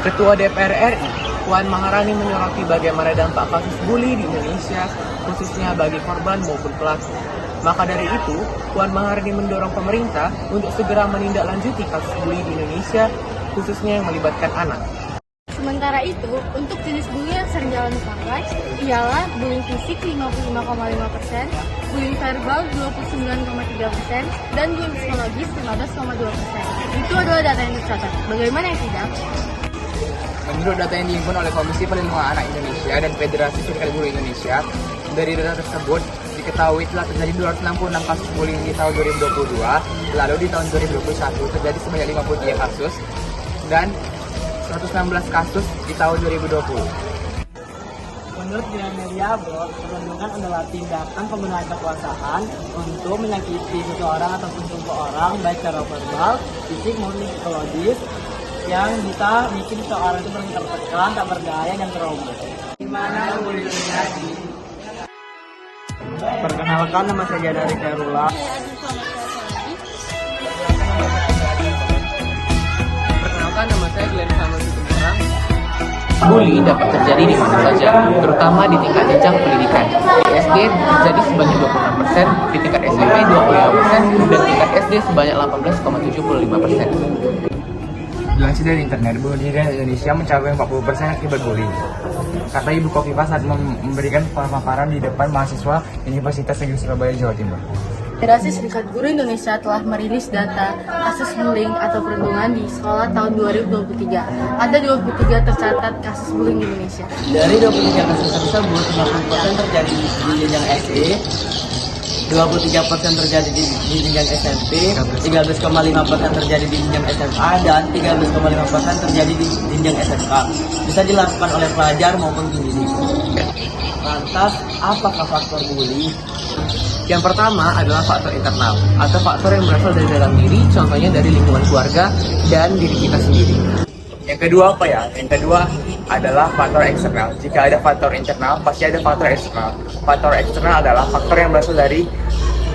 Ketua DPR RI, Puan Maharani menyoroti bagaimana dampak kasus bully di Indonesia, khususnya bagi korban maupun pelaku. Maka dari itu, Puan Maharani mendorong pemerintah untuk segera menindaklanjuti kasus bully di Indonesia, khususnya yang melibatkan anak. Sementara itu, untuk jenis bully yang sering dialami korban ialah bullying fisik 55,5%, bullying verbal 29,3%, dan bullying psikologis 15,2%. Itu adalah data yang tercatat. Bagaimana yang tidak? Menurut data yang dihimpun oleh Komisi Perlindungan Anak Indonesia dan Federasi Serikat Buruh Indonesia, dari data tersebut diketahui telah terjadi 266 kasus bullying di tahun 2022, lalu di tahun 2021 terjadi sebanyak 53 kasus, dan 116 kasus di tahun 2020. Menurut Gramedia Abroad, perundungan adalah tindakan penggunaan kekuasaan untuk menyakiti seseorang ataupun seseorang baik secara verbal, fisik maupun psikologis yang bisa bikin seseorang itu merasa tertekan, tak berdaya, dan trauma. Gimana bullying terjadi? Perkenalkan, nama saya Dari Khairullah. Perkenalkan, nama saya Glenn Samuel Situmorang. Bully dapat terjadi di mana saja, terutama di tingkat jenjang pendidikan. Di SD terjadi sebanyak 26%, di tingkat SMP 25%, dan tingkat SD sebanyak 18,75%. Dilansir dari internet, bunuh diri di Indonesia mencapai 40% akibat bullying. Kata Ibu Kofifa saat memberikan pemaparan di depan mahasiswa Universitas Negeri Surabaya, Jawa Timur. Federasi Serikat Buruh Indonesia telah merilis data kasus bullying atau perundungan di sekolah tahun 2023. Ada 23 tercatat kasus bullying di Indonesia. Dari 23 kasus tersebut, 50% terjadi di jenjang SD, 23% terjadi di jenjang SMP, 13,5% terjadi di jenjang SMA, dan 13,5% terjadi di jenjang SMK. Bisa dilakukan oleh pelajar maupun pendidik. Lantas, apakah faktor bully? Yang pertama adalah faktor internal atau faktor yang berasal dari dalam diri, contohnya dari lingkungan keluarga dan diri kita sendiri. Yang kedua apa ya? Yang kedua adalah faktor eksternal. Jika ada faktor internal, pasti ada faktor eksternal. Faktor eksternal adalah faktor yang berasal dari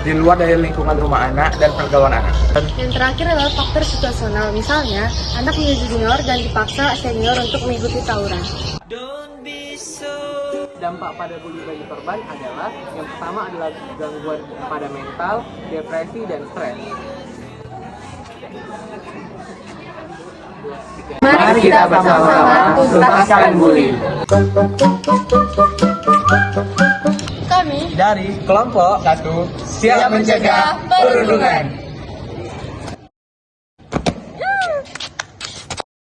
di luar dari lingkungan rumah anak dan pergaulan anak. Yang terakhir adalah faktor situasional. Misalnya, anak menjadi junior dan dipaksa senior untuk mengikuti tawuran. Dampak pada bully bagi korban adalah yang pertama adalah gangguan pada mental, depresi, dan stres. Mari kita bersama-sama tuntaskan bully. Kami Dari kelompok 1. Siap mencegah perundungan.